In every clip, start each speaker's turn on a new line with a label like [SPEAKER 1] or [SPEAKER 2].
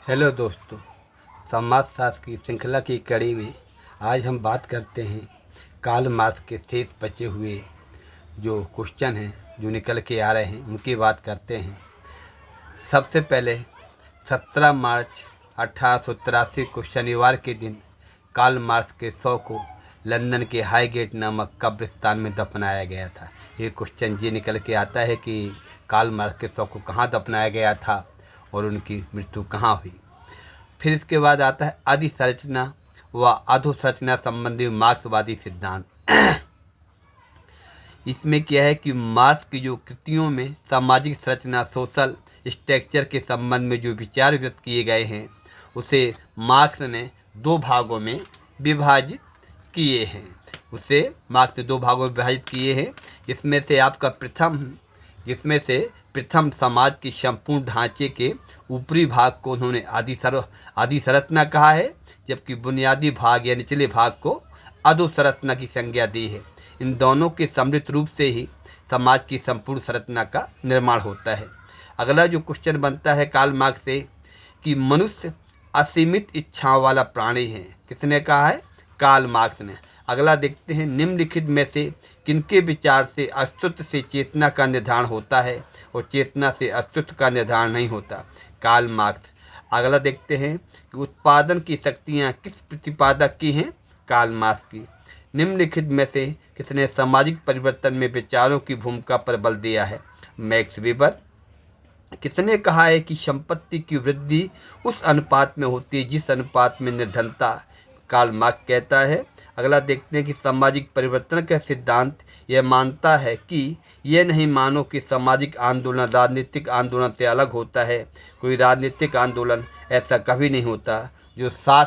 [SPEAKER 1] Hello दोस्तों, समाजशास्त्र की श्रृंखला की कड़ी में आज हम बात करते हैं कार्ल मार्क्स के शेष बचे हुए जो क्वेश्चन हैं जो निकल के आ रहे हैं उनकी बात करते हैं। सबसे पहले 17 मार्च 1883 को शनिवार के दिन कार्ल मार्क्स के शव को लंदन के हाईगेट नामक कब्रिस्तान में दफनाया गया था। ये क्वेश्चन ये निकल के आता है कि कार्ल मार्क्स के शव को कहाँ दफनाया गया था और उनकी मृत्यु कहाँ हुई। फिर इसके बाद आता है अधिसंरचना व अधोसंरचना संबंधी मार्क्सवादी सिद्धांत। इसमें क्या है कि मार्क्स की जो कृतियों में सामाजिक संरचना सोशल स्ट्रक्चर के संबंध में जो विचार व्यक्त किए गए हैं उसे मार्क्स ने दो भागों में विभाजित किए हैं। जिसमें से प्रथम समाज की संपूर्ण ढांचे के ऊपरी भाग को उन्होंने अधिसंरचना कहा है, जबकि बुनियादी भाग या निचले भाग को अधोसंरचना की संज्ञा दी है। इन दोनों के सम्मिलित रूप से ही समाज की संपूर्ण संरचना का निर्माण होता है। अगला जो क्वेश्चन बनता है कार्ल मार्क्स से कि मनुष्य असीमित इच्छाओं वाला प्राणी है, किसने कहा है? कार्ल मार्क्स ने। अगला देखते हैं निम्नलिखित में से किनके विचार से अस्तित्व से चेतना का निर्धारण होता है और चेतना से अस्तित्व का निर्धारण नहीं होता? Karl Marx. अगला देखते हैं कि उत्पादन की शक्तियाँ किस प्रतिपादक की हैं? कार्ल मार्क्स की। निम्नलिखित में से किसने सामाजिक परिवर्तन में विचारों की भूमिका पर बल दिया है? Max weber. किसने कहा है कि संपत्ति की वृद्धि उस अनुपात में होती है जिस अनुपात में निर्धनता? कार्ल मार्क्स कहता है। अगला देखते हैं कि सामाजिक परिवर्तन का सिद्धांत यह मानता है कि यह नहीं मानो कि सामाजिक आंदोलन राजनीतिक आंदोलन से अलग होता है। कोई राजनीतिक आंदोलन ऐसा कभी नहीं होता जो साथ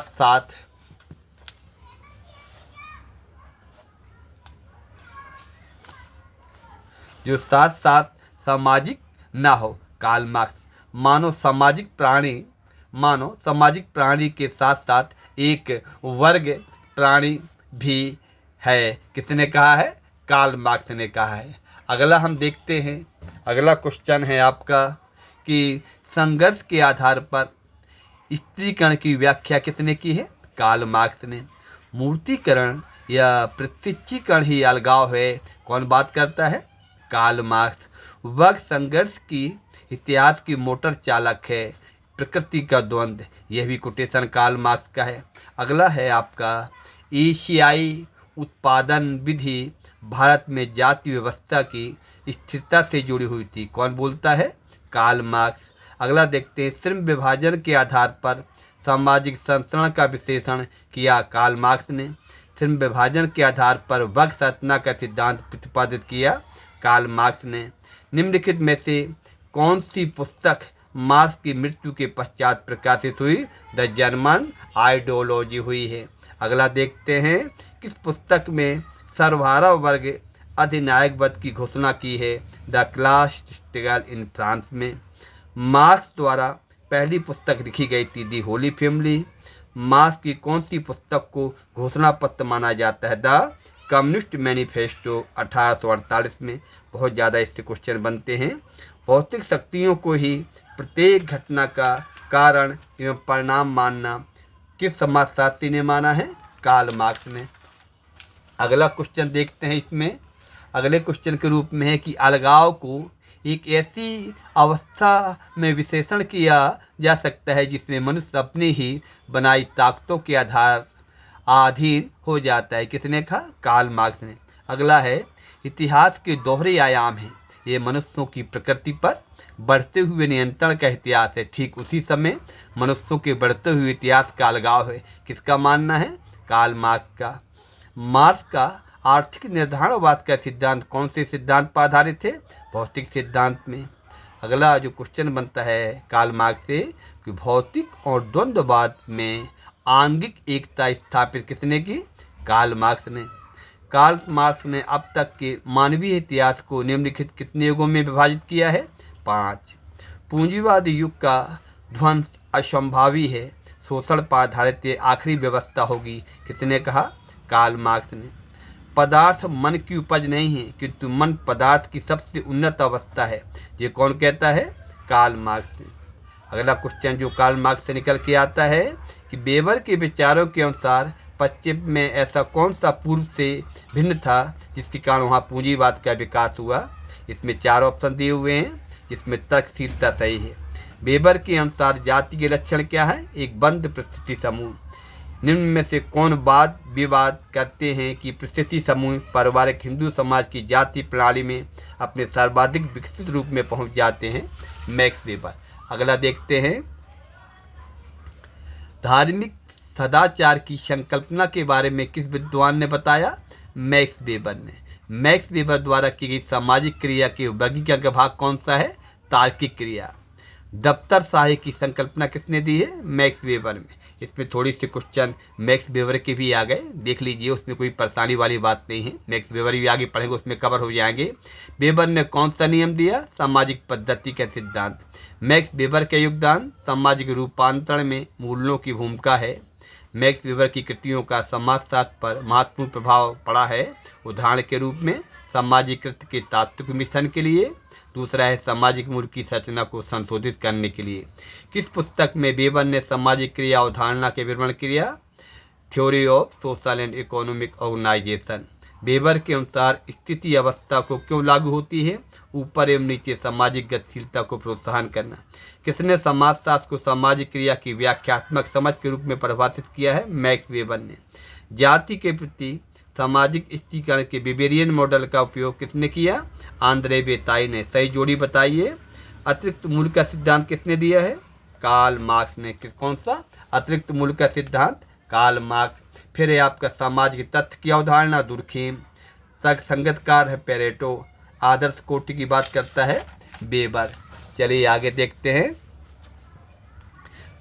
[SPEAKER 1] साथ सामाजिक ना हो। Karl Marx. मानव सामाजिक प्राणी के साथ साथ एक वर्ग प्राणी भी है। किसने कहा है? कार्ल मार्क्स ने कहा है। अगला हम देखते हैं, अगला क्वेश्चन है आपका कि संघर्ष के आधार पर स्त्रीकरण की व्याख्या किसने की है? कार्ल मार्क्स ने। मूर्तिकरण या प्रत्यक्षीकरण ही अलगाव है, कौन बात करता है? Karl Marx. वर्ग संघर्ष की इतिहास की मोटर चालक है, प्रकृति का द्वंद्व, यह भी कोटेशन कार्ल मार्क्स का है। अगला है आपका एशियाई उत्पादन विधि भारत में जाति व्यवस्था की स्थिरता से जुड़ी हुई थी, कौन बोलता है? Karl Marx. अगला देखते हैं श्रम विभाजन के आधार पर सामाजिक संरचना का विश्लेषण किया कार्ल मार्क्स ने। श्रम विभाजन के आधार पर वर्ग संरचना का सिद्धांत प्रतिपादित किया कार्ल मार्क्स ने। निम्नलिखित में से कौन सी पुस्तक मार्क्स की मृत्यु के पश्चात प्रकाशित हुई? द जर्मन आइडियोलॉजी हुई है। अगला देखते हैं किस पुस्तक में सर्वहारा वर्ग अधिनायकवाद की घोषणा की है? The class struggle in France में। मार्क्स द्वारा पहली पुस्तक लिखी गई थी दी होली फैमिली। मार्क्स की कौन सी पुस्तक को घोषणा पत्र माना जाता है? द कम्युनिस्ट मैनिफेस्टो 1848 में। बहुत ज़्यादा इससे क्वेश्चन बनते हैं। भौतिक शक्तियों को ही प्रत्येक घटना का कारण एवं परिणाम मानना किस समाजशास्त्री ने माना है? कार्ल मार्क्स ने। अगला क्वेश्चन देखते हैं, इसमें अगले क्वेश्चन के रूप में है कि अलगाव को एक ऐसी अवस्था में विशेषण किया जा सकता है जिसमें मनुष्य अपनी ही बनाई ताकतों के अधीन हो जाता है, किसने कहा? कार्ल मार्क्स ने। अगला है इतिहास के दोहरे आयाम हैं, ये मनुष्यों की प्रकृति पर बढ़ते हुए नियंत्रण का इतिहास है। ठीक उसी समय मनुष्यों के बढ़ते हुए इतिहास का अलगाव है, किसका मानना है? कार्ल मार्क्स का। मार्क्स का आर्थिक निर्धारणवाद का सिद्धांत कौन से सिद्धांत पर आधारित है? भौतिक सिद्धांत में। अगला जो क्वेश्चन बनता है कार्ल मार्क्स से कि भौतिक और द्वंद्ववाद में आंगिक एकता स्थापित किसने की? कार्ल मार्क्स ने। कार्ल मार्क्स ने अब तक के मानवीय इतिहास को निम्नलिखित कितने युगों में विभाजित किया है? 5। पूंजीवादी युग का ध्वंस असंभावी है, शोषण पर आधारित ये आखिरी व्यवस्था होगी, किसने कहा? कार्ल मार्क्स ने। पदार्थ मन की उपज नहीं है किंतु मन पदार्थ की सबसे उन्नत अवस्था है, ये कौन कहता है? कार्ल मार्क्स ने। अगला क्वेश्चन जो कार्ल मार्क्स से निकल के आता है कि वेबर के विचारों के अनुसार पश्चिम में ऐसा कौन सा पूर्व से भिन्न था जिसके कारण वहाँ पूंजीवाद का विकास हुआ। इसमें 4 ऑप्शन दिए हुए हैं, जिसमें तर्कशीलता सही है। वेबर के अनुसार जाति के लक्षण क्या है? एक बंद परिस्थिति समूह। निम्न में से कौन वाद विवाद करते हैं कि परिस्थिति समूह पारिवारिक हिंदू समाज की जाति प्रणाली में अपने सर्वाधिक विकसित रूप में पहुंच जाते हैं? Max weber. अगला देखते हैं, धार्मिक सदाचार की संकल्पना के बारे में किस विद्वान ने बताया? मैक्स वेबर ने। मैक्स वेबर द्वारा की गई सामाजिक क्रिया के वर्गीकरण का भाग कौन सा है? तार्किक क्रिया। दफ्तर शाही की संकल्पना किसने दी है? मैक्स वेबर में। इसमें थोड़ी सी क्वेश्चन मैक्स वेबर के भी आ गए, देख लीजिए, उसमें कोई परेशानी वाली बात नहीं है। मैक्स वेबर भी आगे पढ़ेंगे, उसमें कवर हो जाएंगे। वेबर ने कौन सा नियम दिया? सामाजिक पद्धति का सिद्धांत। मैक्स वेबर का योगदान सामाजिक रूपांतरण में मूल्यों की भूमिका है। मैक्स वेबर की कृतियों का समाजशास्त्र पर महत्वपूर्ण प्रभाव पड़ा है। उदाहरण के रूप में सामाजिकृत के तात्विक मिशन के लिए, दूसरा है सामाजिक मूल्य की संरचना को संशोधित करने के लिए। किस पुस्तक में वेबर ने सामाजिक क्रिया अवधारणा के विवरण किया? Theory of social and economic organization. Weber के अनुसार स्थिति अवस्था को क्यों लागू होती है? ऊपर एवं नीचे सामाजिक गतिशीलता को प्रोत्साहन करना। किसने समाजशास्त्र को सामाजिक क्रिया की व्याख्यात्मक समझ के रूप में परिभाषित किया है? मैक्स वेबर ने। जाति के प्रति सामाजिक स्थिरीकरण के वेबेरियन मॉडल का उपयोग किसने किया? आंद्रे बेताई ने। सही जोड़ी बताइए। अतिरिक्त मूल्य का सिद्धांत किसने दिया है? कार्ल मार्क्स ने। कौन सा अतिरिक्त मूल्य का सिद्धांत? Karl Marx. फिर है आपका सामाजिक तथ्य की अवधारणा, दुर्खेम। तर्क संगतकार है पेरेटो। आदर्श कोटि की बात करता है वेबर। चलिए आगे देखते हैं।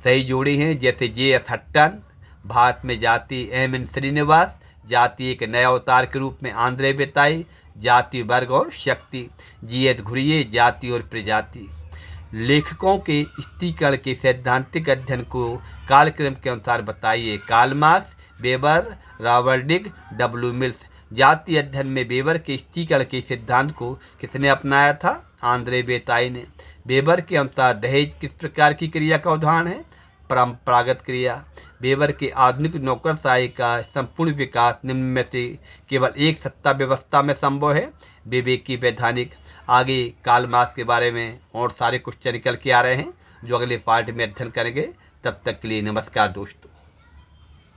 [SPEAKER 1] सही जोड़ी हैं जैसे जे.एस. हट्टन, भारत में जाति एम.एन. श्रीनिवास, जाति एक नए अवतार के रूप में आंद्रे बेताई, जाति वर्ग और शक्ति जी.एच. घुरिये, जाति और प्रजाति। लेखकों के स्थिरीकरण के सैद्धांतिक अध्ययन को कालक्रम के अनुसार बताइए। कार्ल मार्क्स, वेबर, रॉबर्डिग, डब्ल्यू मिल्स। जाति अध्ययन में वेबर के स्थिरीकरण के सिद्धांत को किसने अपनाया था? आंद्रे बेताई ने। वेबर के अनुसार दहेज किस प्रकार की क्रिया का उदाहरण है? परंपरागत क्रिया। वेबर के आधुनिक नौकरशाही का संपूर्ण विकास निम्न में से केवल एक सत्ता व्यवस्था में संभव है? विवेकी वैधानिक। आगे कार्ल मार्क्स के बारे में और सारे क्वेश्चन निकल के आ रहे हैं जो अगले पार्ट में अध्ययन करेंगे। तब तक के लिए नमस्कार दोस्तों।